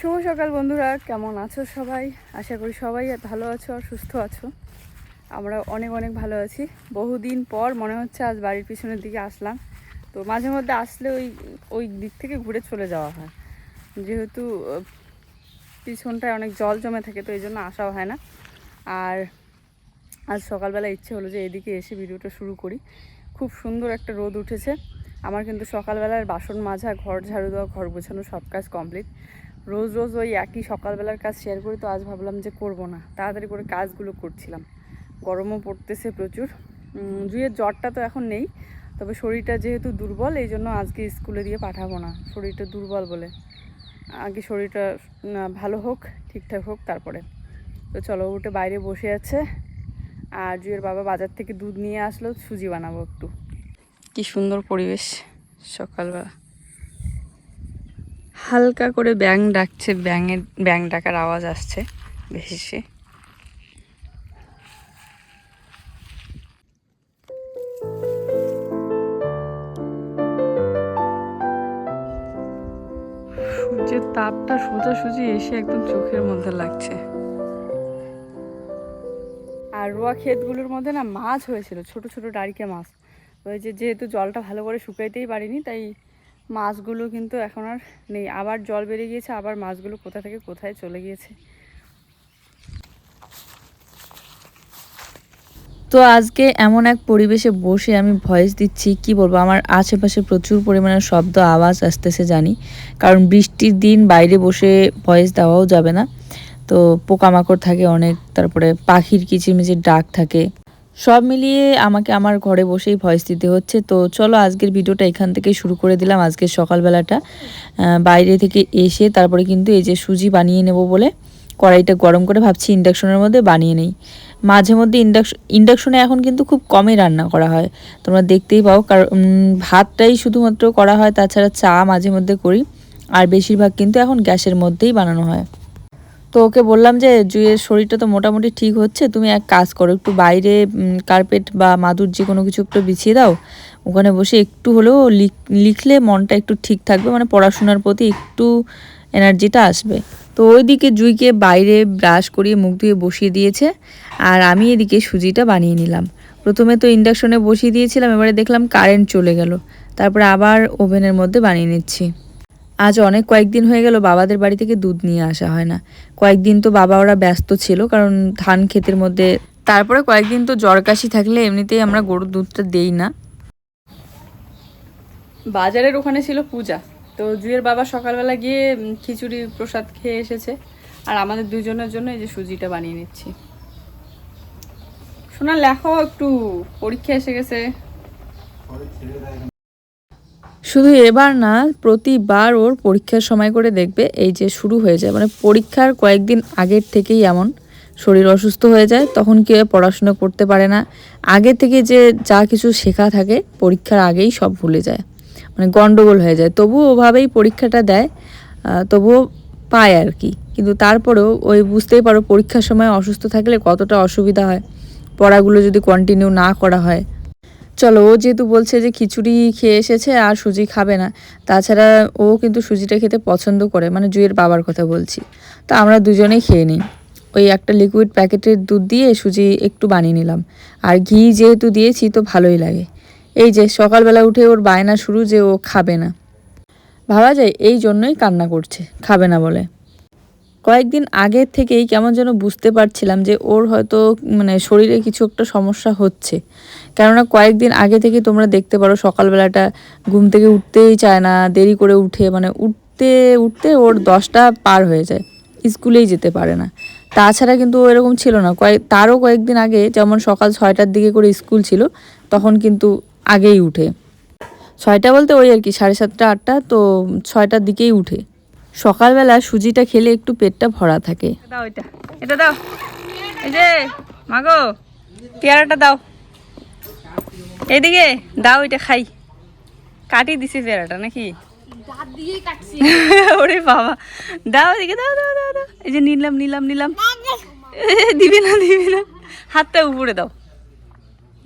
শুভ সকাল বন্ধুরা, কেমন আছো সবাই? আশা করি সবাই ভালো আছো আর সুস্থ আছো। আমরা অনেক অনেক ভালো আছি। বহুদিন পর মনে হচ্ছে আজ বাড়ির পিছনের দিকে আসলাম। তো মাঝে মধ্যে আসলে ওই দিক থেকে ঘুরে চলে যাওয়া হয়, যেহেতু পিছনটায় অনেক জল জমে থাকে, তো এই জন্য আসাও হয় না। আর আজ সকালবেলা ইচ্ছে হলো যে এদিকে এসে ভিডিওটা শুরু করি। খুব সুন্দর একটা রোদ উঠেছে। আমার কিন্তু সকালবেলার বাসন মাজা, ঘর ঝাড়ু দেওয়া, ঘর গোছানো সব কাজ কমপ্লিট। রোজ রোজ ওই একই সকালবেলার কাজ শেয়ার করি, তো আজ ভাবলাম যে করব না, তাড়াতাড়ি করে কাজগুলো করছিলাম। গরমও পড়তেছে প্রচুর। জুয়ের জ্বরটা তো এখন নেই, তবে শরীরটা যেহেতু দুর্বল, এই জন্য আজকে স্কুলে দিয়ে পাঠাবো না, শরীরটা দুর্বল বলে। আগে শরীরটা ভালো হোক, ঠিকঠাক হোক, তারপরে। তো চলো, উঠে বাইরে বসে আছে। আর জুয়ের বাবা বাজার থেকে দুধ নিয়ে আসলো, সুজি বানাবো একটু। কি সুন্দর পরিবেশ সকালবেলা। হালকা করে ব্যাঙ ডাকছে, ব্যাঙ ডাকার আওয়াজ আসছে ভেসে। সূর্যের তাপটা সোজাসুজি এসে একদম চোখের মধ্যে লাগছে। আর রোয়া ক্ষেতগুলোর মধ্যে না মাছ হয়েছিল, ছোট ছোট ডারিকে মাছ। ওই যেহেতু জলটা ভালো করে শুকাইতেই পারিনি, তাই মাছগুলো কিন্তু এখন আর নেই। আবার জল বেড়ে গিয়েছে, আবার মাছগুলো কোথা থেকে কোথায় চলে গিয়েছে। তো আজকে এমন এক পরিবেশে বসে আমি ভয়েস দিচ্ছি, কি বলবো, আমার আশেপাশে প্রচুর পরিমাণে শব্দ আওয়াজ আসতেছে জানি, কারণ বৃষ্টির দিন বাইরে বসে ভয়েস দেওয়াও যাবে না। তো পোকামাকড় থাকে অনেক, তারপরে পাখির কিচিরমিচির ডাক থাকে, সব মিলিয়ে আমাকে আমার ঘরে বসেই ভয়েস দিতে হচ্ছে। তো চলো আজকের ভিডিওটা এখান থেকে শুরু করে দিলাম। আজকের সকালবেলাটা বাইরে থেকে এসে তারপরে কিন্তু এই যে সুজি বানিয়ে নেব বলে কড়াইটা গরম করে ভাবছি ইন্ডাকশনের মধ্যে বানিয়ে নেই। মাঝে মধ্যে ইন্ডাকশনে এখন কিন্তু খুব কমই রান্না করা হয়, তোমরা দেখতেই পাও, কারণ ভাতটাই শুধুমাত্র করা হয়, তাছাড়া চা মাঝে মধ্যে করি। আর বেশিরভাগ কিন্তু এখন গ্যাসের মধ্যেই বানানো হয়। তো ওকে বললাম যে জুয়ের শরীরটা তো মোটামুটি ঠিক হচ্ছে, তুমি এক কাজ করো, একটু বাইরে কার্পেট বা মাদুর যে কোনো কিছু একটু বিছিয়ে দাও, ওখানে বসে একটু হলেও লিখলে মনটা একটু ঠিক থাকবে, মানে পড়াশোনার প্রতি একটু এনার্জিটা আসবে। তো ওইদিকে জুইকে বাইরে ব্রাশ করিয়ে মুখ ধুয়ে বসিয়ে দিয়েছে, আর আমি এদিকে সুজিটা বানিয়ে নিলাম। প্রথমে তো ইন্ডাকশনে বসিয়ে দিয়েছিলাম, এবারে দেখলাম কারেন্ট চলে গেল, তারপরে আবার ওভেনের মধ্যে বানিয়ে নিচ্ছি। আজ কয়েকদিন হয়ে গেল বাবাদের বাড়ি থেকে দুধ নিয়ে আসা হয় না। কয়েকদিন তো বাবা ওরা ব্যস্ত ছিল, কারণ ধান ক্ষেতের মধ্যে। তারপরে কয়েকদিন তো জ্বর কাশি থাকলে এমনিতেই আমরা গরুর দুধটা দেই না। বাজারের ওখানে ছিল পূজা, তো জুয়ের বাবা সকালবেলা গিয়ে খিচুড়ি প্রসাদ খেয়ে এসেছে। আর আমাদের দুজনের জন্য এই যে সুজিটা বানিয়ে নিচ্ছি। শোনা, লেখো একটু, পরীক্ষা এসে গেছে। শুধু এবার না, প্রতিবার ওর পরীক্ষার সময় করে দেখবে এই যে শুরু হয়ে যায়, মানে পরীক্ষার কয়েকদিন আগের থেকেই এমন শরীর অসুস্থ হয়ে যায়, তখন কেউ পড়াশোনা করতে পারে না। আগে থেকে যে যা কিছু শেখা থাকে পরীক্ষার আগেই সব ভুলে যায়, মানে গন্ডগোল হয়ে যায়। তবুও ওভাবেই পরীক্ষাটা দেয়, তবুও পায় আর কি। কিন্তু তারপরেও ওই বুঝতেই পারো পরীক্ষার সময় অসুস্থ থাকলে কতটা অসুবিধা হয়, পড়াগুলো যদি কন্টিনিউ না করা হয়। চলো, ও যেহেতু বলছে যে খিচুড়ি খেয়ে এসেছে আর সুজি খাবে না, তাছাড়া ও কিন্তু সুজিটা খেতে পছন্দ করে, মানে জুয়ের বাবার কথা বলছি। তো আমরা দুজনেই খেয়ে নিই। ওই একটা লিকুইড প্যাকেটের দুধ দিয়ে সুজি একটু বানিয়ে নিলাম, আর ঘি যেহেতু দিয়েছি তো ভালোই লাগে। এই যে সকালবেলা উঠে ওর বায়না শুরু যে ও খাবে না, ভাবা যায় এই জন্যই কান্না করছে, খাবে না বলে। কয়েকদিন আগের থেকেই কেমন যেন বুঝতে পারছিলাম যে ওর হয়তো মানে শরীরে কিছু একটা সমস্যা হচ্ছে। কেননা কয়েকদিন আগে থেকে তোমরা দেখতে পারো সকালবেলাটা ঘুম থেকে উঠতেই চায় না, দেরি করে উঠে, মানে উঠতে উঠতে ওর 10টা পার হয়ে যায়, স্কুলেই যেতে পারে না। তাছাড়া কিন্তু ও এরকম ছিল না। তারও কয়েকদিন আগে যেমন সকাল 6টার দিকে করে স্কুল ছিল, তখন কিন্তু আগেই উঠে। 6টা বলতে ওই আর কি 7:30 8টা, তো 6টার দিকেই উঠে। সকালবেলা সুজিটা খেলে একটু পেটটা ভরা থাকে। দাও এটা, এটা দাও, এই যে মাগো পেয়ারাটা দাও, এইদিকে দাও, এটা খাই। কাটি দিছি পেয়ারাটা নাকি? ওরে বাবা, দাও এদিকে, দাও দাও দাও দাও। এই যে নিলাম নিলাম নিলাম। দিবে না দিবে না, হাতটা উপরে দাও।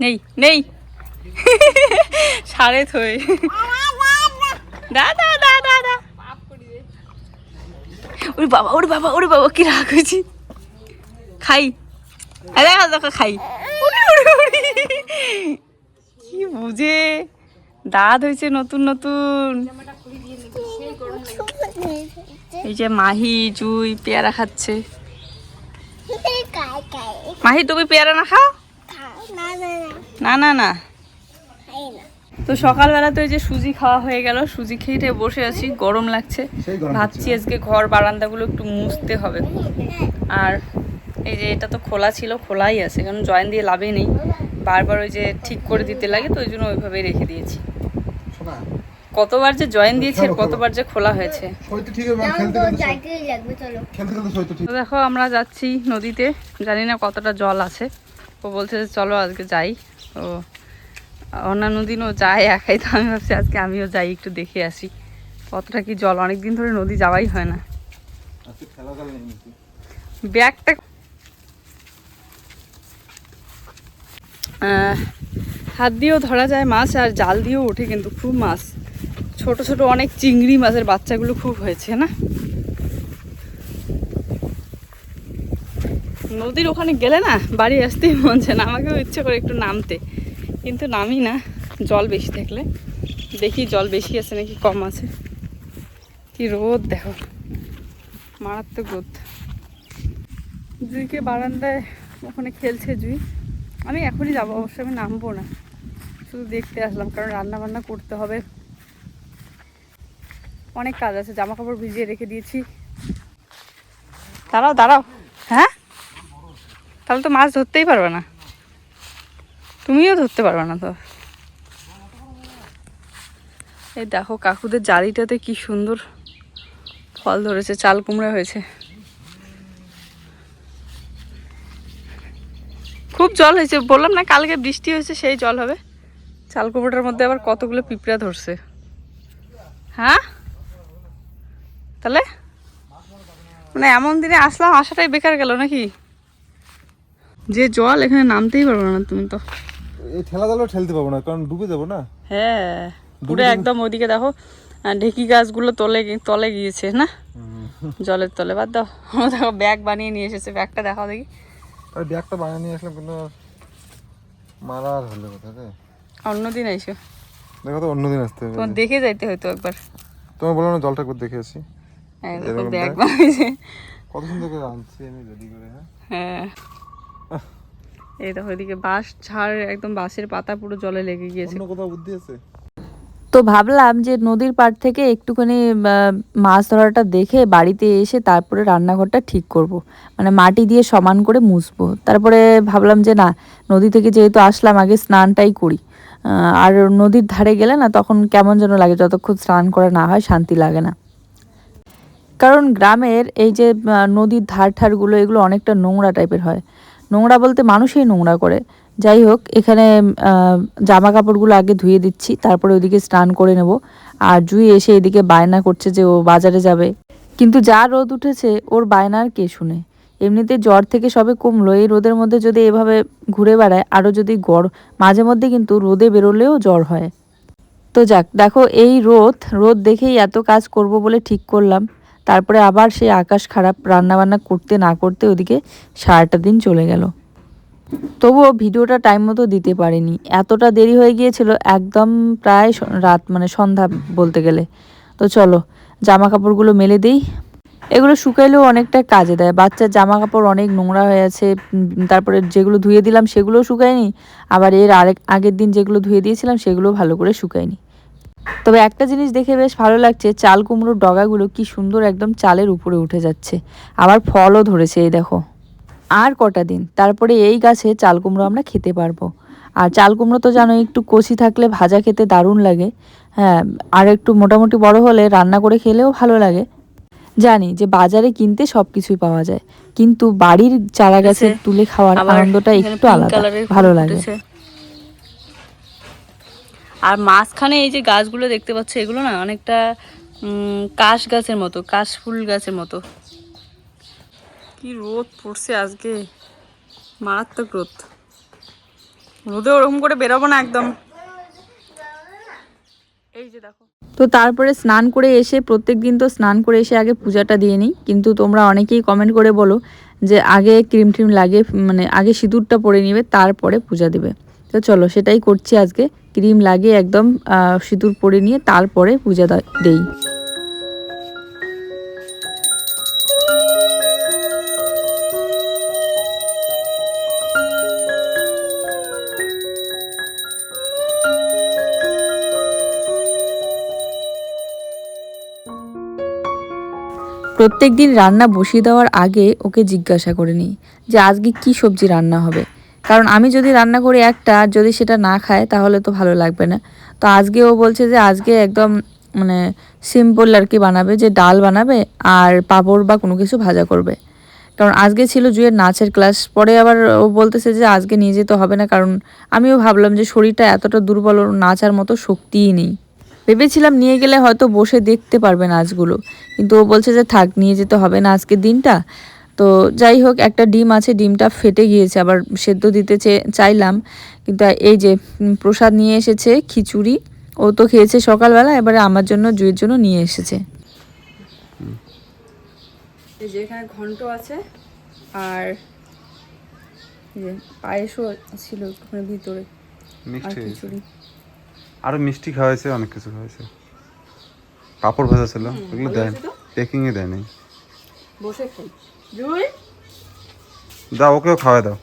নেই নেই, সাড়ে থই। দা দা দা দা দা। ওরে বাবা ওরে বাবা ওরে বাবা কি রাগ হয়েছি। খাই দেখো দেখো খাই। কি বুঝে দাঁত হয়েছে নতুন নতুন। এই যে মাহি জুই পেয়ারা খাচ্ছে। মাহি তুমি পেয়ারা না খাও? না না না। তো সকালবেলা তো এই যে সুজি খাওয়া হয়ে গেল, সুজি খেয়ে বসে আছি, গরম লাগছে। ভাবছি আজকে ঘর বারান্দাগুলো একটু মুছতে হবে। আর এই যে এটা তো খোলা ছিল, খোলাই আছে, কারণ জয়েন দিয়ে লাভই নেই, বারবার ওই যে ঠিক করে দিতে লাগে, তো ওই জন্য ওইভাবেই রেখে দিয়েছি। কতবার যে জয়েন দিয়েছি আর কতবার যে খোলা হয়েছে। তো দেখো আমরা যাচ্ছি নদীতে, জানি না কতটা জল আছে। ও বলছে যে চলো আজকে যাই। ও অন্যান্য দিনও যায় একাই, তো আমি ভাবছি আজকে আমিও যাই, একটু দেখে আসি কতটা কি জল। অনেকদিন ধরে নদী যাওয়াই হয় না। ব্যাগটা হাত দিয়েও ধরা যায় মাছ, আর জাল দিয়েও ওঠে কিন্তু খুব মাছ, ছোট ছোট অনেক চিংড়ি মাছের বাচ্চাগুলো খুব হয়েছে না। নদীর ওখানে গেলে না বাড়ি আসতেই মন চায় না, আমাকেও ইচ্ছে করে একটু নামতে, কিন্তু নামি না জল বেশি থাকলে। দেখি জল বেশি আছে নাকি কম আছে। কি রোদ দেখো, মারাত্মক রোদ। জুইকে বারান্দায় ওখানে খেলছে জুই, আমি এখনই যাবো, অবশ্য আমি নামবো না, শুধু দেখতে আসলাম, কারণ রান্না বান্না করতে হবে, অনেক কাজ আছে। জামা কাপড় ভিজিয়ে রেখে দিয়েছি। দাঁড়াও দাঁড়াও, হ্যাঁ তাহলে তো মাছ ধরতেই পারবে না, তুমিও ধরতে পারবে না তো। এই দেখো কাকুদের জালিটাতে কি সুন্দর ফল ধরেছে, চাল কুমড়া হয়েছে। খুব জল হয়েছে, বললাম না কালকে বৃষ্টি হয়েছে, সেই জল হবে। চাল কুমড়োটার মধ্যে আবার কতগুলো পিঁপড়া ধরছে। হ্যাঁ তাহলে মানে এমন দিনে আসলাম, আসাটাই বেকার গেল নাকি? যে জল, এখানে নামতেই পারবো না তুমি তো। এই ঠেলা জালও ঠেলতে পারবো না, কারণ ডুবে যাবো না। হ্যাঁ পুরো একদম ওইদিকে দেখো ঢেকি গাছগুলো তলে গিয়েছে না, জলের তলে। বাদ দাও, দেখো ব্যাগ বানিয়ে নিয়ে এসেছে, ব্যাগটা দেখাও দেখি। ওই ব্যাগটা বানিয়ে নিয়ে আসলাম, কিন্তু মারা আর হলো কোথায়। অন্যদিন আইসো, দেখো তো অন্যদিন আসতে হবে। তোমার দেখে যাইতে হয়তো একবার। তোমার বলো না জলটা একবার দেখে আসি। ব্যাগ বানিয়েছে কত সুন্দর করে আনছি আমি রেডি করে। হ্যাঁ এই দেখো এদিকে বাঁশ ঝাড়, একদম বাঁশের পাতা পুরো জলে লেগে গিয়েছে। অন্য কোথাও বুদ্ধি আছে? তো ভাবলাম যে নদীর পাড় থেকে একটুখানি মাছ ধরাটা দেখে বাড়িতে এসে তারপরে রান্নাঘরটা ঠিক করব। মানে মাটি দিয়ে সমান করে মুছবো। তারপরে ভাবলাম যে না, নদী থেকে যেহেতু আসলাম আগে স্নানটাই করি। আর নদীর ধারে গেলে না তখন কেমন যেন লাগে, যতক্ষণ স্নান করা না হয় শান্তি লাগে না। কারণ গ্রামের এই যে নদীর ধার ঠারগুলো, এগুলো অনেকটা নোংরা টাইপের হয়। নোংরা বলতে মানুষই নোংরা করে। যাই হোক, এখানে জামা কাপড়গুলো আগে ধুয়ে দিচ্ছি, তারপরে ওইদিকে স্নান করে নেব। আর জুই এসে এদিকে বায়না করছে যে ও বাজারে যাবে, কিন্তু যা রোদ উঠেছে ওর বায়নার কে শুনে। এমনিতে জ্বর থেকে সবে কমলো, এই রোদের মধ্যে যদি এভাবে ঘুরে বেড়ায়, আরও যদি মাঝে মধ্যে কিন্তু রোদে বেরোলেও জ্বর হয়। তো যাক, দেখো এই রোদ দেখেই এত কাজ করব বলে ঠিক করলাম, তারপরে আবার সেই আকাশ খারাপ, রান্নাবান্না করতে না করতে ওদিকে সারাটা দিন চলে গেল। তবুও ভিডিওটা টাইম মতো দিতে পারিনি, এতটা দেরি হয়ে গিয়েছিল, একদম প্রায় রাত, মানে সন্ধ্যা বলতে গেলে। তো চলো জামা কাপড়গুলো মেলে দিই, এগুলো শুকাইলেও অনেকটা কাজে দেয়। বাচ্চার জামা কাপড় অনেক নোংরা হয়ে আছে, তারপরে যেগুলো ধুয়ে দিলাম সেগুলোও শুকায়নি, আবার এর আগের দিন যেগুলো ধুয়ে দিয়েছিলাম সেগুলো ভালো করে শুকায়নি। তবে একটা জিনিস দেখে বেশ ভালো লাগছে, চাল কুমড়োর ডগাগুলো কি সুন্দর একদম চালের উপরে উঠে যাচ্ছে, আবার ফলও ধরেছে। এই দেখো, আর কটা দিন তারপরে এই গাছে চাল কুমড়ো আমরা খেতে পারবো। আর চাল কুমড়ো তো জানো একটু কচি থাকলে ভাজা খেতে দারুণ লাগে। হ্যাঁ, আর একটু মোটামুটি বড় হলে রান্না করে খেলেও ভালো লাগে। জানি যে বাজারে কিনতে সব কিছুই পাওয়া যায়, কিন্তু বাড়ির চারা গাছের তুলে খাওয়ার আনন্দটা একটু আলাদা, ভালো লাগে। আর মাঝখানে এই যে গাছগুলো দেখতে পাচ্ছ, এগুলো না অনেকটা কাশ গাছের মতো, কাশ ফুল গাছের মতো। কি রোদ পড়ছে আজকে, মারাত্মক রোদ। রোদে ওরকম করে বেরোবো না একদম। এই যে দেখো তো তারপরে স্নান করে এসে, প্রত্যেক দিন তো স্নান করে এসে আগে পূজাটা দিয়ে নিই, কিন্তু তোমরা অনেকেই কমেন্ট করে বলো যে আগে ক্রিম ট্রিম লাগিয়ে, মানে আগে সিঁদুরটা পরে নিবে তারপরে পূজা দেবে। তো চলো সেটাই করছি আজকে, ক্রিম লাগিয়ে একদম সিঁদুর পরে নিয়ে তারপরে পূজা দেই। প্রত্যেক দিন রান্না বসিয়ে দেওয়ার আগে ওকে জিজ্ঞাসা করে নিই যে আজকে কি সবজি রান্না হবে, কারণ আমি যদি রান্না করি একটা আর যদি সেটা না খায় তাহলে তো ভালো লাগবে না। তো আজকে ও বলছে যে আজকে একদম মানে সিম্পল আর কি বানাবে, যে ডাল বানাবে আর পাঁপড় বা কোনো কিছু ভাজা করবে। কারণ আজকে ছিল জুয়ের নাচের ক্লাস, পরে আবার ও বলতেছে যে আজকে নিয়ে যেতে হবে না, কারণ আমিও ভাবলাম যে শরীরটা এতটা দুর্বল, ওর নাচার মতো শক্তিই নেই। ভেবেছিলাম নিয়ে গেলে হয়তো বসে দেখতে পারবে নাচগুলো, কিন্তু ও বলছে যে থাক, নিয়ে যেতে হবে না আজকের দিনটা। তো যাই হোক, একটা ডিম আছে, ডিমটা ফেটে গিয়েছে, আবার সেদ্ধ দিতে চাইলাম, কিন্তু এই যে প্রসাদ নিয়ে এসেছে খিচুড়ি, ও তো খেয়েছে সকালবেলা, এবারে আমার জন্য জুয়ের জন্য নিয়ে এসেছে। এই যে এখানে ঘন্ট আছে, আর এই যে পায়েসও ছিল ওখানে ভিতরে, আর খিচুড়ি। আরো মিষ্টি খাওয়াইছে, অনেক কিছু খাওয়াইছে, পাপড় ভাজা ছিল, ওগুলো দেয় প্যাকিং এ দেয় নাই। বসে খাই জুই, দাও ওকেও খাওয়াই দাও।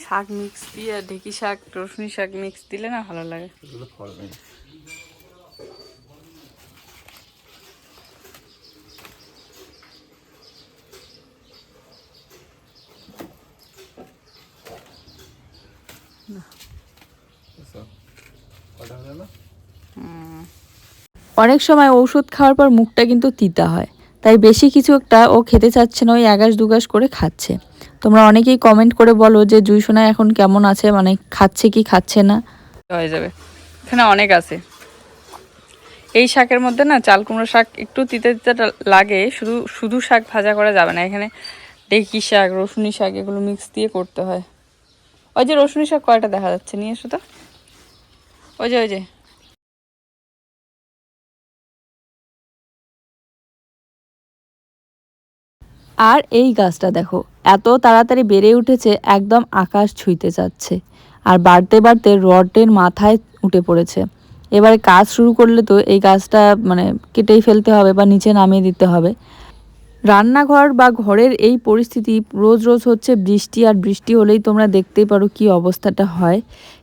শাক মিক্স দিয়ে, ঢেকি শাক রসুনি শাক মিক্স দিলে না ভালো লাগে। অনেক সময় ঔষধ খাওয়ার পর মুখটা কিন্তু তিতা হয়, তাই বেশি কিছু একটা ও খেতে চাচ্ছে না, ওই এগাস দুগাস করে খাচ্ছে। তোমরা অনেকেই কমেন্ট করে বলো যে জুই সোনা এখন কেমন আছে, মানে খাচ্ছে কি খাচ্ছে না। হয়ে যাবে, এখানে অনেক আছে। এই শাকের মধ্যে না চাল কুমড়ো শাক একটু তিতা তিতা লাগে, শুধু শুধু শাক ভাজা করা যাবে না, এখানে ঢেকি শাক রসুনি শাক এগুলো মিক্স দিয়ে করতে হয়। ওই যে রসুনি শাক কয়টা দেখা যাচ্ছে, নিয়ে এসো তো। ওই যে ওই যে আর এই গাছটা দেখো, এত তাড়াতাড়ি বেড়ে উঠেছে, একদম আকাশ ছুঁইতে যাচ্ছে, আর বাড়তে বাড়তে রডের মাথায় উঠে পড়েছে। এবারে কাজ শুরু করলে তো এই গাছটা মানে কেটেই ফেলতে হবে বা নিচে নামিয়ে দিতে হবে। রান্নাঘর বা ঘরের এই পরিস্থিতি রোজ রোজ হচ্ছে, বৃষ্টি আর বৃষ্টি হলেই তোমরা দেখতেই পারো কি অবস্থাটা হয়,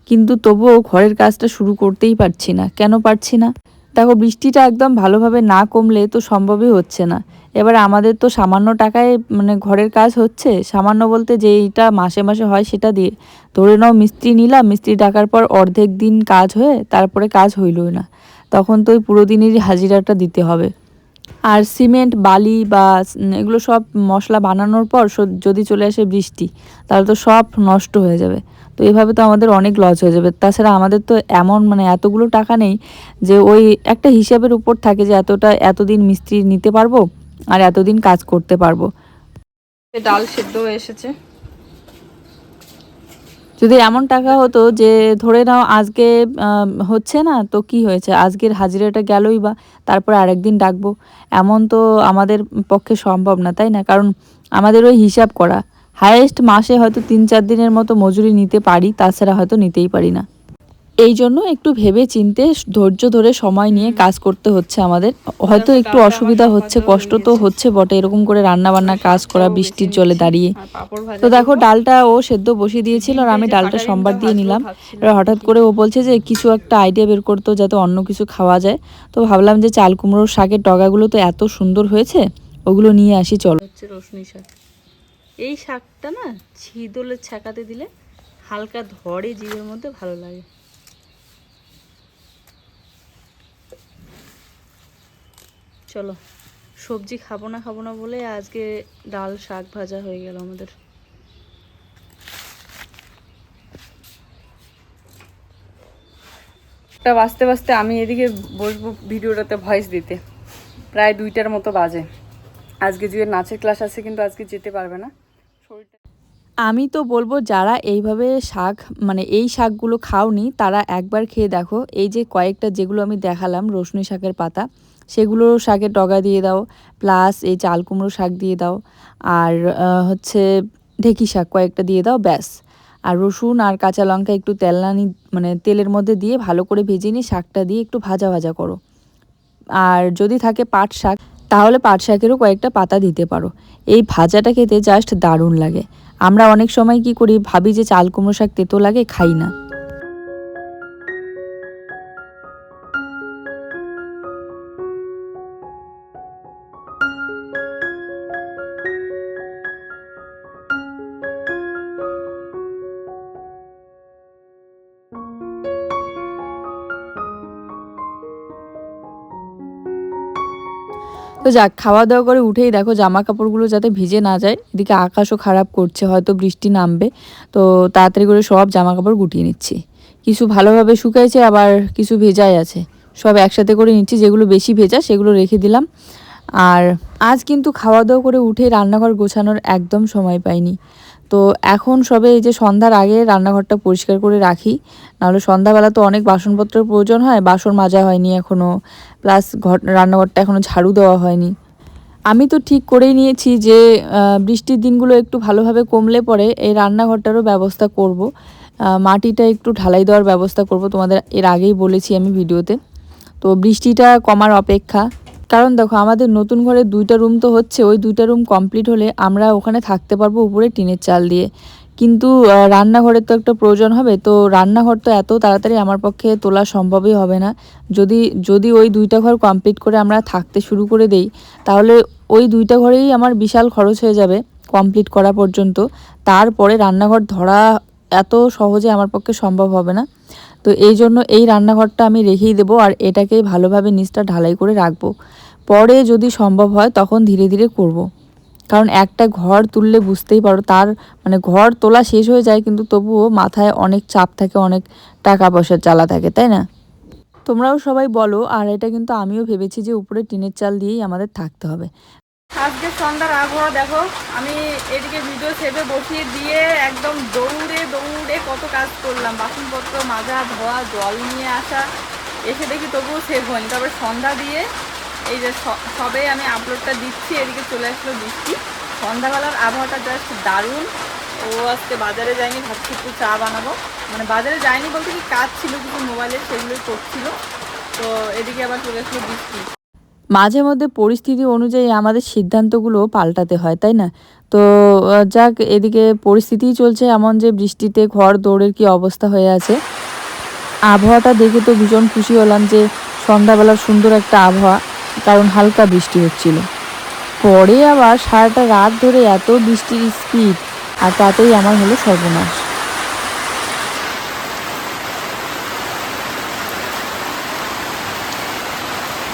কিন্তু তবুও ঘরের কাজটা শুরু করতেই পারছি না। কেন পারছি না? দেখো, বৃষ্টিটা একদম ভালোভাবে না কমলে তো সম্ভবই হচ্ছে না। এবার আমাদের তো সামান্য টাকায় মানে ঘরের কাজ হচ্ছে, সামান্য বলতে যেইটা মাসে মাসে হয় সেটা দিয়ে। ধরে নাও মিস্ত্রি নিলাম, মিস্ত্রি ডাকার পর অর্ধেক দিন কাজ হয়ে তারপরে কাজ হইলই না, তখন তো ওই পুরো দিনেরই হাজিরাটা দিতে হবে। আর সিমেন্ট বালি বা এগুলো সব মশলা বানানোর পর যদি চলে আসে বৃষ্টি, তাহলে তো সব নষ্ট হয়ে যাবে। তো এভাবে তো আমাদের অনেক লস হয়ে যাবে। তাছাড়া আমাদের তো এমন মানে এতগুলো টাকা নেই যে ওই একটা হিসাবের উপর থাকে যে এতদিন মিস্ত্রি নিতে পারবো আর এতদিন কাজ করতে পারবো। ডাল সেদ্ধ হয়ে এসেছে। যদি এমন টাকা হতো যে ধরে নাও আজকে হচ্ছে না তো কি হয়েছে, আজকের হাজিরাটা গেলই বা, তারপর আরেকদিন ডাকবো, এমন তো আমাদের পক্ষে সম্ভব না, তাই না? কারণ আমাদের ওই হিসাব করা, হায়েস্ট মাসে হয়তো 3-4 দিনের মতো মজুরি নিতে পারি, তাছাড়া হয়তো নিতেই পারি না। এই জন্য একটু ভেবে চিন্তে ধৈর্য ধরে সময় নিয়ে কাজ করতে হচ্ছে আমাদের। হয়তো একটু অসুবিধা হচ্ছে, কষ্ট তো হচ্ছে বটে, এরকম করে রান্না বান্না কাজ করা বৃষ্টির জলে দাঁড়িয়ে। তো দেখো, ডালটা ও সেদ্ধ বসিয়ে দিয়েছিল আর আমি ডালটা সম্বার দিয়ে নিলাম। এবার হঠাৎ করে ও বলছে যে কিছু একটা আইডিয়া বের করতো যাতে অন্য কিছু খাওয়া যায়। তো ভাবলাম যে চাল কুমড়োর শাকের ডগাগুলো তো এত সুন্দর হয়েছে, ওগুলো নিয়ে আসি চলো। হচ্ছে রসুনি শাক। এই শাকটা না ছিদলে ছ্যাঁকাতে দিলে হালকা ধরে জিভের মধ্যে, ভালো লাগে। চলো, সবজি খাবো না বলে আজকে ডাল শাক ভাজা হয়ে গেল আমাদের। বাজতে বাজতে আমি এদিকে বসবো ভিডিওটাতে ভয়েস দিতে, প্রায় 2টার মতো বাজে। আজকে জুয়ের নাচের ক্লাস আছে, কিন্তু আজকে যেতে পারবে না, শরীরটা। আমি তো বলবো যারা এইভাবে শাক মানে এই শাকগুলো খাওনি তারা একবার খেয়ে দেখো। এই যে কয়েকটা যেগুলো আমি দেখালাম রসুনি শাকের পাতা, সেগুলো শাকের ডগা দিয়ে দাও, প্লাস এই চাল কুমড়ো শাক দিয়ে দাও, আর হচ্ছে ঢেঁকি শাক কয়েকটা দিয়ে দাও, ব্যাস। আর রসুন আর কাঁচা লঙ্কা একটু তেলনানি মানে তেলের মধ্যে দিয়ে ভালো করে ভেজে নিয়ে শাকটা দিয়ে একটু ভাজা ভাজা করো। আর যদি থাকে পাট শাক তাহলে পাট শাকেরও কয়েকটা পাতা দিতে পারো। এই ভাজাটা খেতে জাস্ট দারুণ লাগে। আমরা অনেক সময় কি করি, ভাবি যে চাল কুমড়ো শাক তেতো লাগে, খাই না। তো যাক, খাওয়া দাওয়া করে উঠেই দেখো জামা কাপড়গুলো যাতে ভিজে না যায়, এদিকে আকাশও খারাপ করছে, হয়তো বৃষ্টি নামবে। তো তাড়াতাড়ি করে সব জামা কাপড় গুটিয়ে নিচ্ছি। কিছু ভালোভাবে শুকাইছে, আবার কিছু ভেজাই আছে, সব একসাথে করে নিচ্ছি। যেগুলো বেশি ভেজা সেগুলো রেখে দিলাম। আর আজ কিন্তু খাওয়া দাওয়া করে উঠে রান্নাঘর গোছানোর একদম সময় পাইনি। তো এখন সবে এই যে সন্ধ্যার আগে রান্নাঘরটা পরিষ্কার করে রাখি, নাহলে সন্ধ্যাবেলা তো অনেক বাসনপত্রের প্রয়োজন হয়, বাসন মাজা হয়নি এখনও, প্লাস রান্নাঘরটা এখনও ঝাড়ু দেওয়া হয়নি। আমি তো ঠিক করেই নিয়েছি যে বৃষ্টির দিনগুলো একটু ভালোভাবে কমলে পরে এই রান্নাঘরটারও ব্যবস্থা করব, মাটিটা একটু ঢালাই দেওয়ার ব্যবস্থা করব। তোমাদের এর আগেই বলেছি আমি ভিডিওতে। তো বৃষ্টিটা কমার অপেক্ষা, কারণ দেখো আমাদের নতুন ঘরে 2টা রুম তো হচ্ছে, ওই 2টা রুম কমপ্লিট হলে আমরা ওখানে থাকতে পারবো উপরে টিনের চাল দিয়ে। কিন্তু রান্নাঘরের তো একটা প্রয়োজন হবে, তো রান্নাঘর তো এত তাড়াতাড়ি আমার পক্ষে তোলা সম্ভবই হবে না। যদি যদি ওই 2টা ঘর কমপ্লিট করে আমরা থাকতে শুরু করে দেই, তাহলে ওই 2টা ঘরেই আমার বিশাল খরচ হয়ে যাবে কমপ্লিট করা পর্যন্ত। তারপরে রান্নাঘর ধরা এত সহজে আমার পক্ষে সম্ভব হবে না। তো এই জন্য এই রান্নাঘরটা আমি রেখেই দেবো, আর এটাকেই ভালোভাবে নিচটা ঢালাই করে রাখবো। পরে যদি সম্ভব হয় তখন ধীরে ধীরে করব। কারণ একটা ঘর তুললে বুঝতেই পারো, তার মানে ঘর তোলা শেষ হয়ে যায় কিন্তু তবুও মাথায় অনেক চাপ থাকে, অনেক টাকা পয়সার জ্বালা থাকে, তাই না? তোমরাও সবাই বলো। আর এটা কিন্তু আমিও ভেবেছি যে উপরে টিনের চাল দিয়েই আমাদের থাকতে হবে। আজকে সন্ধ্যার আবহাওয়া দেখো, আমি এদিকে ভিডিও সেভে বসিয়ে দিয়ে একদম দৌড়ে দৌড়ে কত কাজ করলাম, বাসনপত্র মাজা ধোয়া, জল নিয়ে আসা, এসে দেখি তবুও সেভ হয়নি। তারপরে সন্ধ্যা দিয়ে এই যে সবে আমি আপলোডটা দিচ্ছি, এদিকে চলে আসলো বৃষ্টি। সন্ধ্যাবেলার আবহাওয়াটা জাস্ট দারুণ। ও আজকে বাজারে যায়নি, ভাবছি একটু চা বানাবো, মানে বাজারে যায়নি বলতে কি কাজ ছিল কিছু মোবাইলে, সেগুলোই করছিল। তো এদিকে আবার চলে আসলো বৃষ্টি। মাঝে মধ্যে পরিস্থিতি অনুযায়ী আমাদের সিদ্ধান্তগুলো পাল্টাতে হয়, তাই না? তো যাক, এদিকে পরিস্থিতিই চলছে এমন যে বৃষ্টিতে ঘর দৌড়ের কি অবস্থা হয়ে আছে। আবহাওয়াটা দেখে তো ভীষণ খুশি হলাম যে সন্ধ্যাবেলার সুন্দর একটা আবহাওয়া, কারণ হালকা বৃষ্টি হচ্ছিল। পরে আবার সারাটা রাত ধরে এত বৃষ্টির স্পিড, আর তাতেই আমার হলো সর্বনাশ।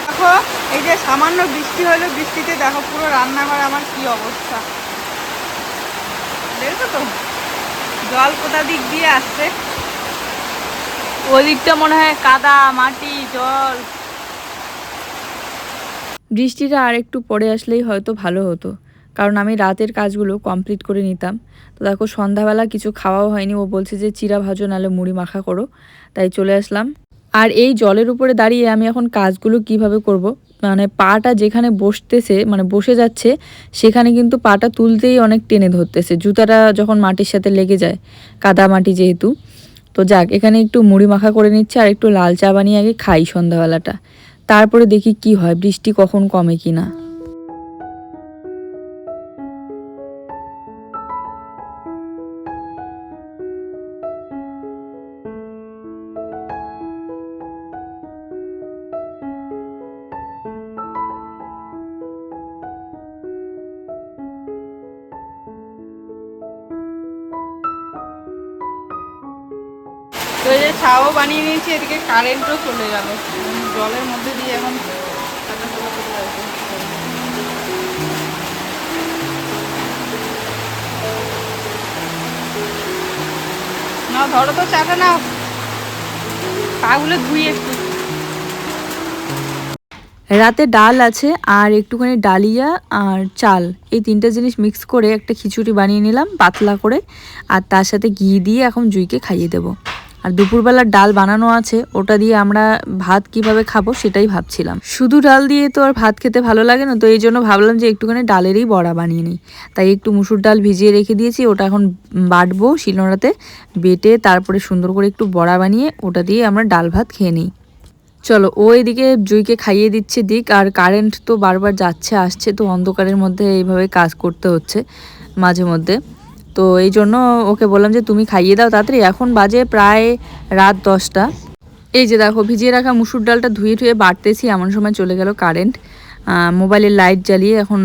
দেখো এই যে সামান্য বৃষ্টি হলো, বৃষ্টিতে দেখো পুরো রান্নাঘর আমার কি অবস্থা, দেখো তো জল কোথা দিক দিয়ে আসছে, ওদিকটা মনে হয় কাদা মাটি জল। বৃষ্টিটা আর একটু পরে আসলেই হয়তো ভালো হতো, কারণ আমি রাতের কাজগুলো কমপ্লিট করে নিতাম। তো দেখো সন্ধ্যাবেলা কিছু খাওয়াও হয়নি, ও বলছে যে চিরা ভাজো নাহলে মুড়ি মাখা করো, তাই চলে আসলাম। আর এই জলের উপরে দাঁড়িয়ে আমি এখন কাজগুলো কিভাবে করব, মানে পাটা যেখানে বসতেছে মানে বসে যাচ্ছে সেখানে কিন্তু পাটা তুলতেই অনেক টেনে ধরতেছে, জুতাটা যখন মাটির সাথে লেগে যায়, কাদা মাটি যেহেতু। তো যাক, এখানে একটু মুড়ি মাখা করে নিচ্ছে আর একটু লাল চা বানিয়ে আগে খাই সন্ধ্যাবেলাটা, তারপরে দেখি কি হয়, বৃষ্টি কখন কমে কিনা। তো এই যে চাও বানিয়ে নিয়েছি, এদিকে কারেন্টও চলে গেল, জলের মধ্যে দিয়ে এখন না ধরো তো চাটা নাও, পাগুলো ধুই একটু। রাতে ডাল আছে আর একটুখানি ডালিয়া আর চাল, এই 3টে জিনিস মিক্স করে একটা খিচুড়ি বানিয়ে নিলাম পাতলা করে, আর তার সাথে ঘি দিয়ে এখন জুইকে খাইয়ে দেবো। আর দুপুরবেলার ডাল বানানো আছে, ওটা দিয়ে আমরা ভাত কিভাবে খাবো সেটাই ভাবছিলাম। শুধু ডাল দিয়ে তো আর ভাত খেতে ভালো লাগে না, তো এই জন্য ভাবলাম যে একটুখানি ডালেরই বড়া বানিয়ে নিই। তাই একটু মুসুর ডাল ভিজিয়ে রেখে দিয়েছি, ওটা এখন বাটবো শিলনোড়াতে, বেটে তারপরে সুন্দর করে একটু বড়া বানিয়ে ওটা দিয়ে আমরা ডাল ভাত খেয়ে নিই। চলো, ও এদিকে জুইকে খাইয়ে দিচ্ছে দিক, আর কারেন্ট তো বারবার যাচ্ছে আসছে, তো অন্ধকারের মধ্যে এইভাবে কাজ করতে হচ্ছে মাঝে মধ্যে। তো এই জন্য ওকে বললাম যে তুমি খাইয়ে দাও তাড়াতাড়ি। এখন বাজে প্রায় রাত 10টা। এই যে দেখো ভিজিয়ে রাখা মুসুর ডালটা ধুয়ে ধুয়ে বাটতেছি, এমন সময় চলে গেল কারেন্ট। মোবাইলের লাইট জ্বালিয়ে এখন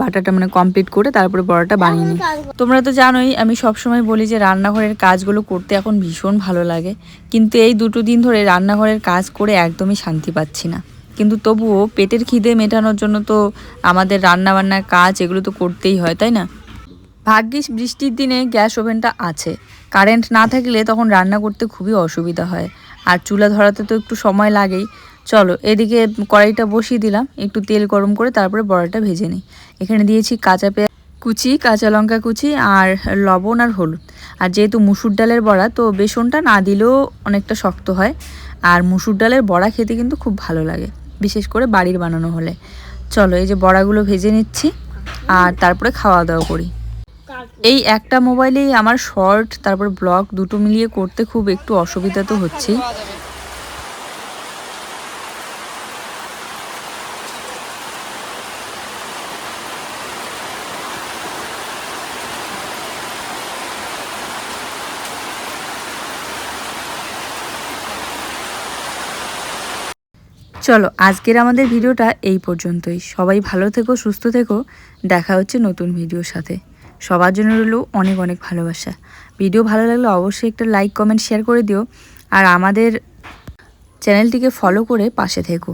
বাটাটা মানে কমপ্লিট করে তারপরে বড়াটা বানিয়ে নিই। তোমরা তো জানোই আমি সবসময় বলি যে রান্নাঘরের কাজগুলো করতে এখন ভীষণ ভালো লাগে, কিন্তু এই 2 দিন ধরে রান্নাঘরের কাজ করে একদমই শান্তি পাচ্ছি না। কিন্তু তবুও পেটের খিদে মেটানোর জন্য তো আমাদের রান্নাবান্নার কাজ এগুলো তো করতেই হয়, তাই না? ভাগ্যিস বৃষ্টির দিনে গ্যাস ওভেনটা আছে, কারেন্ট না থাকলে তখন রান্না করতে খুবই অসুবিধা হয়, আর চুলা ধরাতে তো একটু সময় লাগেই। চলো, এদিকে কড়াইটা বসিয়ে দিলাম, একটু তেল গরম করে তারপরে বড়াটা ভেজে নিই। এখানে দিয়েছি কাঁচা পেঁয়াজ কুচি, কাঁচা লঙ্কা কুচি আর লবণ আর হলুদ। আর যেহেতু মুসুর ডালের বড়া, তো বেসনটা না দিলেও অনেকটা শক্ত হয়, আর মুসুর ডালের বড়া খেতে কিন্তু খুব ভালো লাগে, বিশেষ করে বাড়ির বানানো হলে। চলো, এই যে বড়াগুলো ভেজে নিচ্ছি আর তারপরে খাওয়া দাওয়া করি। এই একটা মোবাইলেই আমার শর্ট তারপর ব্লগ দুটো মিলিয়ে করতে খুব একটু অসুবিধা তো হচ্ছেই। চলো, আজকের আমাদের ভিডিওটা এই পর্যন্তই। সবাই ভালো থেকো, সুস্থ থেকো, দেখা হচ্ছে নতুন ভিডিওর সাথে। সবার জন্য রইল অনেক অনেক ভালোবাসা। ভিডিও ভালো লাগলে অবশ্যই একটা লাইক কমেন্ট শেয়ার করে দিও, আর আমাদের চ্যানেলটিকে ফলো করে পাশে থেকো।